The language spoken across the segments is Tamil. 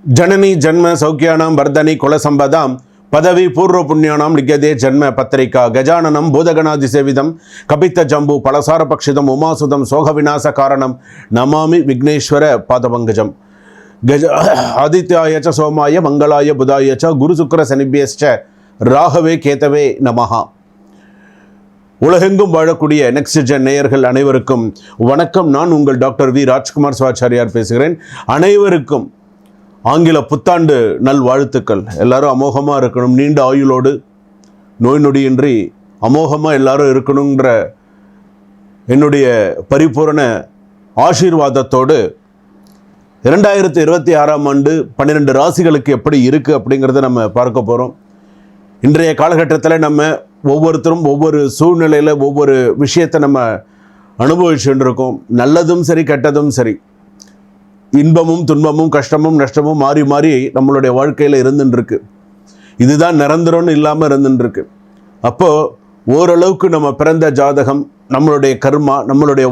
जननी जन्म सौख्यानां वर्धनी कुलसंपदां पदवी पूर्व पुण्यानां लिख्यते जन्म पत्रिका गजाननं भूतगणाधिसेवितं कपित्थजम्बू फलसारपक्षितम् उमासुतं शोकविनाश कारणं नमामि विघ्नेश्वर पादपङ्कजं गज आदित्याय च सोमाय मंगलाय बुधाय च गुरुशुक्र शनिभ्यश्च ராகவே கேதவே நமஹா. உலகெங்கும் வாழக்கூடிய நெக்ஸ்ட் ஜென் நேயர்கள் அனைவருக்கும் வணக்கம். நான் உங்கள் டாக்டர் வி ராஜ்குமார் சிவாச்சாரியார் பேசுகிறேன். அனைவருக்கும் ஆங்கில புத்தாண்டு நல் வாழ்த்துக்கள். எல்லாரும் அமோகமாக இருக்கணும், நீண்ட ஆயுளோடு நோய் நொடியின்றி அமோகமாக எல்லாரும் இருக்கணுங்கிற என்னுடைய பரிபூரண ஆசீர்வாதத்தோடு 2026ஆம் ஆண்டு 12 ராசிகளுக்கு எப்படி இருக்குது அப்படிங்கிறத நம்ம பார்க்க போகிறோம். இன்றைய காலகட்டத்தில் நம்ம ஒவ்வொருத்தரும் ஒவ்வொரு சூழ்நிலையில் ஒவ்வொரு விஷயத்தை நம்ம அனுபவிச்சுட்டு இருக்கோம். நல்லதும் சரி, கெட்டதும் சரி, இன்பமும் துன்பமும் கஷ்டமும் நஷ்டமும் மாறி மாறி நம்மளுடைய வாழ்க்கையில் இருந்துட்டுருக்கு. இதுதான் நிரந்தரம்னு இல்லாமல் இருந்துட்டுருக்கு. அப்போது ஓரளவுக்கு நம்ம பிறந்த ஜாதகம், நம்மளுடைய கர்மா, நம்மளுடைய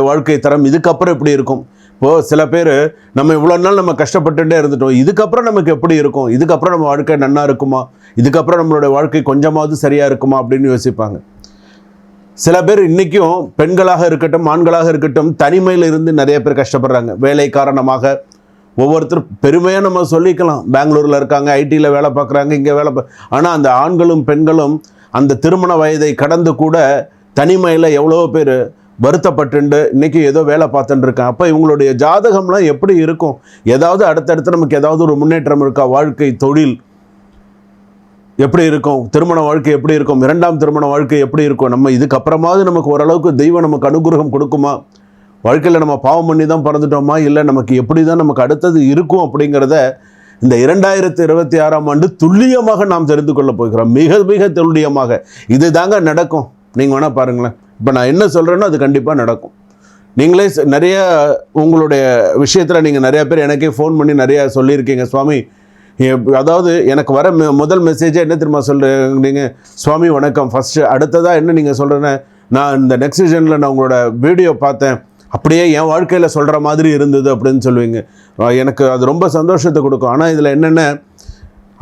வாழ்க்கை தரம் இதுக்கப்புறம் எப்படி இருக்கும்? இப்போது சில பேர் நம்ம இவ்வளோ நாள் நம்ம கஷ்டப்பட்டுட்டே இருந்துட்டோம், இதுக்கப்புறம் நமக்கு எப்படி இருக்கும், இதுக்கப்புறம் நம்ம வாழ்க்கை நன்னா இருக்குமா, இதுக்கப்புறம் நம்மளுடைய வாழ்க்கை கொஞ்சமாவது சரியாக இருக்குமா அப்படின்னு யோசிப்பாங்க. சில பேர் இன்றைக்கும் பெண்களாக இருக்கட்டும் ஆண்களாக இருக்கட்டும் தனிமையில் இருந்து நிறைய பேர் கஷ்டப்படுறாங்க. வேலை காரணமாக ஒவ்வொருத்தரும் பெருமையாக நம்ம சொல்லிக்கலாம், பெங்களூரில் இருக்காங்க, ஐடியில் வேலை பார்க்குறாங்க, இங்கே ஆனால் அந்த ஆண்களும் பெண்களும் அந்த திருமண வயதை கடந்து கூட தனிமையில் எவ்வளோ பேர் வருத்தப்பட்டு இன்றைக்கி ஏதோ வேலை பார்த்துட்டு இருக்கேன். அப்போ இவங்களுடைய ஜாதகம்லாம் எப்படி இருக்கும்? ஏதாவது அடுத்தடுத்து நமக்கு ஏதாவது ஒரு முன்னேற்றம் இருக்கா? வாழ்க்கை, தொழில் எப்படி இருக்கும்? திருமண வாழ்க்கை எப்படி இருக்கும்? 2ஆம் திருமண வாழ்க்கை எப்படி இருக்கும்? நம்ம இதுக்கப்புறமாவது நமக்கு ஓரளவுக்கு தெய்வம் நமக்கு அனுகிரகம் கொடுக்குமா? வாழ்க்கையில் நம்ம பாவம் பண்ணி தான் பிறந்துட்டோமா, இல்லை நமக்கு எப்படி தான் நமக்கு அடுத்தது இருக்கும் அப்படிங்கிறத இந்த 2026ஆம் ஆண்டு துல்லியமாக நாம் தெரிந்து கொள்ள போகிறோம். மிக மிக துல்லியமாக இது தாங்க நடக்கும். நீங்கள் வேணால் பாருங்களேன், இப்போ நான் என்ன சொல்கிறேன்னோ அது கண்டிப்பாக நடக்கும். நீங்களே நிறைய உங்களுடைய விஷயத்தில் நீங்கள் நிறையா பேர் எனக்கே ஃபோன் பண்ணி நிறையா சொல்லியிருக்கீங்க. சுவாமி, அதாவது எனக்கு வர முதல் மெசேஜே என்ன தெரியுமா சொல்கிறீங்க? சுவாமி வணக்கம், ஃபஸ்ட்டு அடுத்ததாக என்ன நீங்கள் சொல்கிறேன்னு, நான் இந்த நெக்ஸ்ட் ஜெனில் நான் உங்களோட வீடியோ பார்த்தேன், அப்படியே என் வாழ்க்கையில் சொல்கிற மாதிரி இருந்தது அப்படின்னு சொல்லுவீங்க. எனக்கு அது ரொம்ப சந்தோஷத்தை கொடுக்கும். ஆனால் இதில் என்னென்ன,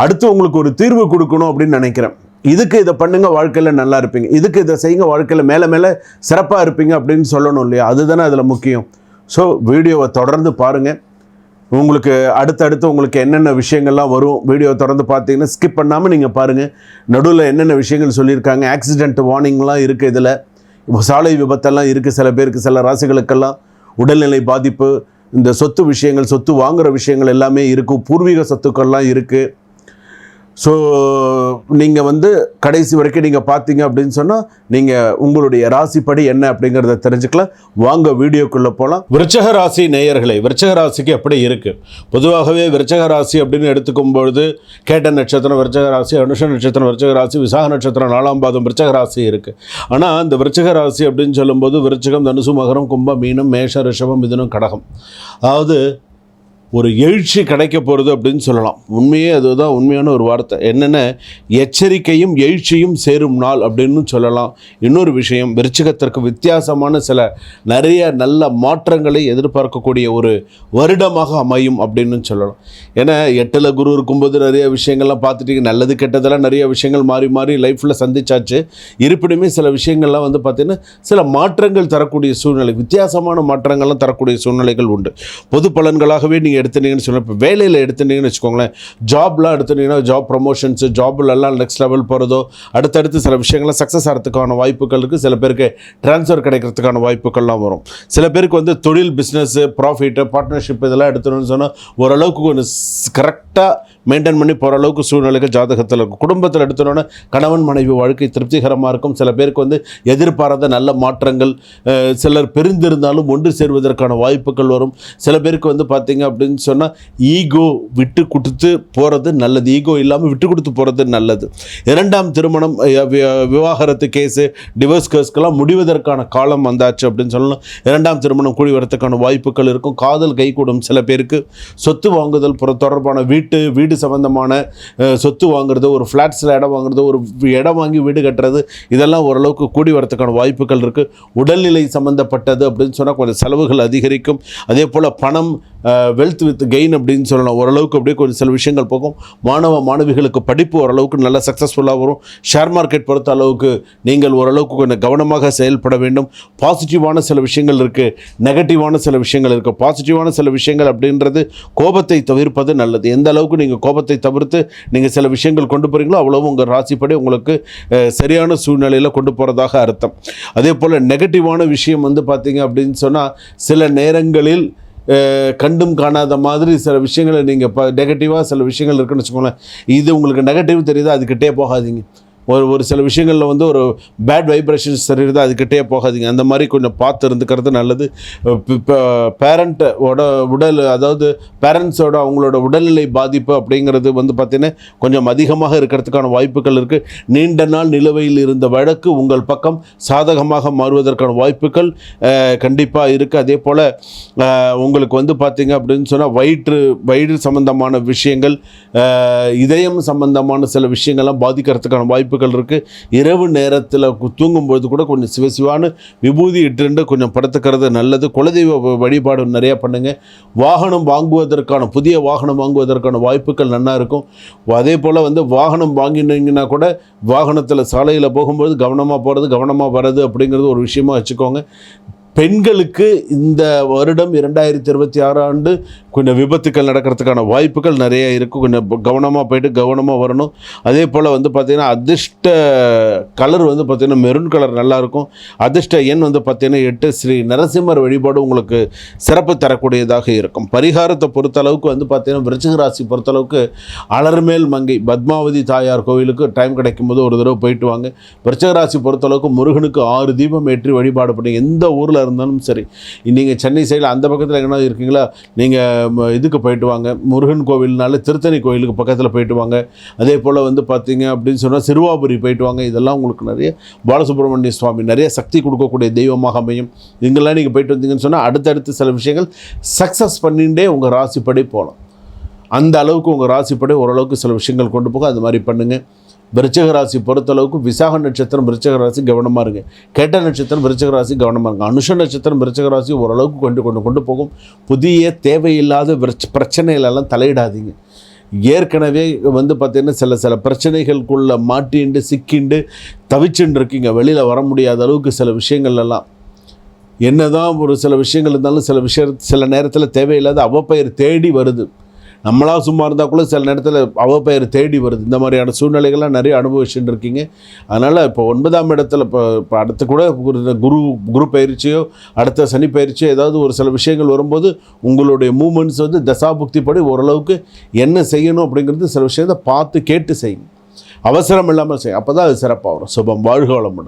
அடுத்து உங்களுக்கு ஒரு தீர்வு கொடுக்கணும் அப்படின்னு நினைக்கிறேன். இதுக்கு இதை பண்ணுங்கள், வாழ்க்கையில் நல்லா இருப்பீங்க, இதுக்கு இதை செய்யுங்க, வாழ்க்கையில் மேலே மேலே சிறப்பாக இருப்பீங்க அப்படின்னு சொல்லணும் இல்லையா? அதுதானே அதில் முக்கியம். ஸோ வீடியோவை தொடர்ந்து பாருங்கள். உங்களுக்கு அடுத்தடுத்து உங்களுக்கு என்னென்ன விஷயங்கள்லாம் வரும், வீடியோ தொடர்ந்து பார்த்தீங்கன்னா ஸ்கிப் பண்ணாமல் நீங்கள் பாருங்கள். நடுவில் என்னென்ன விஷயங்கள் சொல்லியிருக்காங்க, ஆக்சிடென்ட் வார்னிங்லாம் இருக்குது, இதில் சாலை விபத்தெல்லாம் இருக்குது. சில பேருக்கு, சில ராசிகளுக்கெல்லாம் உடல்நிலை பாதிப்பு, இந்த சொத்து விஷயங்கள், சொத்து வாங்குகிற விஷயங்கள் எல்லாமே இருக்கும், பூர்வீக சொத்துக்கள்லாம் இருக்குது. ஸோ நீங்கள் கடைசி வரைக்கும் நீங்கள் பார்த்தீங்க அப்படின்னு சொன்னால் நீங்கள் உங்களுடைய ராசிப்படி என்ன அப்படிங்கிறத தெரிஞ்சுக்கலாம். வாங்க வீடியோக்குள்ளே போகலாம். விருச்சக ராசி நேயர்களை, விருச்சக ராசிக்கு எப்படி இருக்குது? பொதுவாகவே விருச்சக ராசி அப்படின்னு எடுத்துக்கும் பொழுது கேட்ட நட்சத்திரம் விருச்சக ராசி, அனுஷ நட்சத்திரம் விருச்சக ராசி, விசாக நட்சத்திரம் 4ஆம் பாதம் விருச்சக ராசி இருக்குது. ஆனால் இந்த விருச்சக ராசி அப்படின்னு சொல்லும்போது விருச்சகம், தனுசு, மகரம், கும்பம், மீனம், மேஷம், ரிஷபம், மிதுனம், கடகம், அதாவது ஒரு எழுச்சி கிடைக்க போகிறது அப்படின்னு சொல்லலாம். உண்மையே அதுதான் உண்மையான ஒரு வார்த்தை. என்னென்ன, எச்சரிக்கையும் எழுச்சியும் சேரும் நாள் அப்படின்னு சொல்லலாம். இன்னொரு விஷயம், விருச்சிகத்திற்கு வித்தியாசமான சில நிறைய நல்ல மாற்றங்களை எதிர்பார்க்கக்கூடிய ஒரு வருடமாக அமையும் அப்படின்னு சொல்லலாம். ஏன்னா 8ல் குரு இருக்கும்போது நிறைய விஷயங்கள்லாம் பார்த்துட்டீங்க, நல்லது கெட்டதெல்லாம் நிறைய விஷயங்கள் மாறி மாறி லைஃப்பில் சந்திச்சாச்சு. இருப்பினுமே சில விஷயங்கள்லாம் பார்த்திங்கன்னா சில மாற்றங்கள் தரக்கூடிய சூழ்நிலை, வித்தியாசமான மாற்றங்கள்லாம் தரக்கூடிய சூழ்நிலைகள் உண்டு. பொது பலன்களாகவே நீங்கள் எடுத்துட்டீங்கன்னு சொல்லலாம். இப்போ வேலையில் எடுத்துட்டீங்கன்னு வச்சுக்கோங்களேன், ஜாப்லாம் எடுத்துட்டீங்கன்னா ஜாப் ப்ரமோஷன்ஸு, ஜாப்லெல்லாம் நெக்ஸ்ட் லெவல் போகிறதோ, அடுத்தடுத்து சில விஷயங்கள்லாம் சக்ஸஸ் ஆகிறதுக்கான வாய்ப்புகள் இருக்குது. சில பேருக்கு ட்ரான்ஸ்ஃபர் கிடைக்கிறதுக்கான வாய்ப்புகள்லாம் வரும். சில பேருக்கு தொழில், பிஸ்னஸ்ஸு, ப்ராஃபிட்டு, பார்ட்னர்ஷிப் இதெல்லாம் எடுத்துன்னு சொன்னால் ஓரளவுக்கு கொஞ்சம் கரெக்டாக மெயின்டைன் பண்ணி போகிற அளவுக்கு சூழ்நிலைகள் ஜாதகத்தில் இருக்கும். குடும்பத்தில் எடுத்துனோன்னா கணவன் மனைவி வாழ்க்கை திருப்திகரமாக இருக்கும். சில பேருக்கு எதிர்பாராத நல்ல மாற்றங்கள், சிலர் பிரிந்திருந்தாலும் ஒன்று சேர்வதற்கான வாய்ப்புகள் வரும். சில பேருக்கு பார்த்தீங்க அப்படின்னு சொன்னால் ஈகோ விட்டு கொடுத்து போகிறது நல்லது, ஈகோ இல்லாமல் விட்டு கொடுத்து போகிறது நல்லது. 2ஆம் திருமணம், விவாகரத்து கேஸு, டிவோர்ஸ் கேஸ்க்கெல்லாம் முடிவதற்கான காலம் வந்தாச்சு அப்படின்னு சொல்லலாம். 2ஆம் திருமணம் கூடி வரத்துக்கான வாய்ப்புகள் இருக்கும். காதல் கைகூடும். சில பேருக்கு சொத்து வாங்குதல் தொடர்பான வீடு சம்பந்தமான சொத்து வாங்குறது, ஒரு ஃப்ளாட்ஸில் இடம் வாங்குறது, ஒரு இடம் வாங்கி வீடு கட்டுறது, இதெல்லாம் ஓரளவுக்கு கூடி வரத்துக்கான வாய்ப்புகள் இருக்குது. உடல்நிலை சம்மந்தப்பட்டது அப்படின்னு சொன்னால் கொஞ்சம் செலவுகள் அதிகரிக்கும். அதே போல் பணம், வெல்த் வித் கெயின் அப்படின்னு சொல்லலாம். ஓரளவுக்கு அப்படியே கொஞ்சம் சில விஷயங்கள் போகும். மாணவிகளுக்கு படிப்பு ஓரளவுக்கு நல்ல சக்ஸஸ்ஃபுல்லாக வரும். ஷேர் மார்க்கெட் பொறுத்த அளவுக்கு நீங்கள் ஓரளவுக்கு கொஞ்சம் கவனமாக செயல்பட வேண்டும். பாசிட்டிவான சில விஷயங்கள் இருக்குது, நெகட்டிவான சில விஷயங்கள் இருக்குது. பாசிட்டிவான சில விஷயங்கள் அப்படின்றது கோபத்தை தவிர்ப்பது நல்லது. எந்த அளவுக்கு நீங்கள் கோபத்தை தவிர்த்து நீங்கள் சில விஷயங்கள் கொண்டு போகிறீங்களோ அவ்வளவு உங்கள் ராசிப்படி உங்களுக்கு சரியான சூழ்நிலையில் கொண்டு போகிறதாக அர்த்தம். அதே போல் நெகட்டிவான விஷயம் வந்து பார்த்தீங்க அப்படின்னு சொன்னால், சில நேரங்களில் கண்டும் காணாத மாதிரி சில விஷயங்களை நீங்கள் நெகட்டிவாக சில விஷயங்கள் இருக்குன்னு வச்சுக்கோங்களேன். இது உங்களுக்கு நெகட்டிவ் தெரியுதா, அதுக்கிட்டே போகாதீங்க. ஒரு சில விஷயங்களில் வந்து ஒரு பேட் வைப்ரேஷன்ஸ் தெரியுது, அதுக்கிட்டே போகாதீங்க. அந்த மாதிரி கொஞ்சம் பார்த்து இருந்துக்கிறது நல்லது. இப்போ பேரண்ட்டோட உடல், அதாவது பேரண்ட்ஸோட அவங்களோட உடல்நிலை பாதிப்பு அப்படிங்கிறது வந்து பார்த்திங்கன்னா கொஞ்சம் அதிகமாக இருக்கிறதுக்கான வாய்ப்புகள் இருக்குது. நீண்ட நாள் நிலுவையில் இருந்த வழக்கு உங்கள் பக்கம் சாதகமாக மாறுவதற்கான வாய்ப்புகள் கண்டிப்பாக இருக்குது. அதே போல் உங்களுக்கு வந்து பார்த்திங்க அப்படின்னு சொன்னால் வயிறு சம்பந்தமான விஷயங்கள், இதயம் சம்பந்தமான சில விஷயங்கள்லாம் பாதிக்கிறதுக்கான வாய்ப்புகள் இருக்குது. இரவு நேரத்தில் தூங்கும்போது கூட கொஞ்சம் சிவசிவான விபூதி இட்டு கொஞ்சம் படுத்துக்கிறது நல்லது. குலதெய்வ வழிபாடு நிறையா பண்ணுங்கள். வாகனம் வாங்குவதற்கான, புதிய வாகனம் வாங்குவதற்கான வாய்ப்புகள் நல்லா இருக்கும். அதே போல் வந்து வாகனம் வாங்கினீங்கன்னா கூட வாகனத்தில் சாலையில் போகும்போது கவனமாக போகிறது, கவனமாக வர்றது அப்படிங்கிறது ஒரு விஷயமா வச்சுக்கோங்க. பெண்களுக்கு இந்த வருடம் 2026 ஆண்டு கொஞ்சம் விபத்துக்கள் நடக்கிறதுக்கான வாய்ப்புகள் நிறைய இருக்குது. கொஞ்சம் கவனமாக போயிட்டு கவனமாக வரணும். அதே போல் வந்து பார்த்திங்கன்னா அதிர்ஷ்ட கலர் வந்து பார்த்திங்கன்னா மெரூன் கலர் நல்லாயிருக்கும். அதிர்ஷ்ட எண் வந்து பார்த்திங்கன்னா 8. ஸ்ரீ நரசிம்மர் வழிபாடு உங்களுக்கு சிறப்பு தரக்கூடியதாக இருக்கும். பரிகாரத்தை பொறுத்தளவுக்கு வந்து பார்த்திங்கன்னா விருச்சிக ராசி பொறுத்தளவுக்கு அலர்மேல் மங்கை பத்மாவதி தாயார் கோவிலுக்கு டைம் கிடைக்கும்போது ஒரு தடவை போயிட்டு வாங்க. விருச்சிக ராசி பொறுத்தளவுக்கு முருகனுக்கு 6 தீபம் ஏற்றி வழிபாடு பண்ணி எந்த ஊரில் இருந்தாலும் சரி, நீங்கள் சென்னை சைடில் அந்த பக்கத்தில் எங்கன்னா இருக்கீங்களா, நீங்கள் இதுக்கு போயிட்டு வாங்க. முருகன் கோவில்னால திருத்தணி கோவிலுக்கு பக்கத்தில் போயிட்டு வாங்க. அதே போல் வந்து பார்த்தீங்க அப்படின்னு சொன்னால் சிறுவாபுரி போயிட்டு வாங்க. இதெல்லாம் உங்களுக்கு நிறைய பாலசுப்ரமணிய சுவாமி நிறைய சக்தி கொடுக்கக்கூடிய தெய்வமாக அமையும். இங்கெல்லாம் நீங்கள் போயிட்டு வந்தீங்கன்னு சொன்னால் அடுத்தடுத்து சில விஷயங்கள் சக்ஸஸ் பண்ணிகிட்டே உங்கள் ராசிப்படி போகலாம். அந்த அளவுக்கு உங்கள் ராசிப்படி ஓரளவுக்கு சில விஷயங்கள் கொண்டு போக அது மாதிரி பண்ணுங்கள். விருச்சிக ராசி பொறுத்தளவுக்கு விசாக நட்சத்திரம் விருச்சிக ராசி கவனமாக இருங்க. கேட்ட நட்சத்திரம் விருச்சிக ராசி கவனமாக இருங்க. அனுஷ நட்சத்திரம் விருச்சிக ராசி ஓரளவுக்கு கொண்டு போகும். புதிய தேவையில்லாத பிரச்சனைகளெல்லாம் தலையிடாதீங்க. ஏற்கனவே வந்து பார்த்திங்கன்னா சில பிரச்சனைகளுக்குள்ளே மாட்டிண்டு சிக்கிண்டு தவிச்சுட்டு இருக்கீங்க. வெளியில் வர முடியாத அளவுக்கு சில விஷயங்கள்லாம் என்னதான் ஒரு சில விஷயங்கள் இருந்தாலும் சில நேரத்தில் தேவையில்லாத அவப்பெயர் தேடி வருது. நம்மளாக சும்மா இருந்தால் கூட சில நேரத்தில் அவப்பெயர் தேடி வருது. இந்த மாதிரியான சூழ்நிலைகள்லாம் நிறைய அனுபவிச்சுட்டு இருக்கீங்க. அதனால் இப்போ 9ஆம் இடத்துல இப்போ அடுத்து கூட குரு பயிற்சியோ அடுத்த சனி பயிற்சியோ ஏதாவது ஒரு சில விஷயங்கள் வரும்போது உங்களுடைய மூமெண்ட்ஸ் வந்து தசாபுக்தி படி ஓரளவுக்கு என்ன செய்யணும் அப்படிங்கிறது சில விஷயத்தை பார்த்து கேட்டு செய்யுங்க. அவசரம் இல்லாமல் செய்யும். அப்போ தான் அது சிறப்பாக வரும். சுபம். வாழ்க வளமுடன்.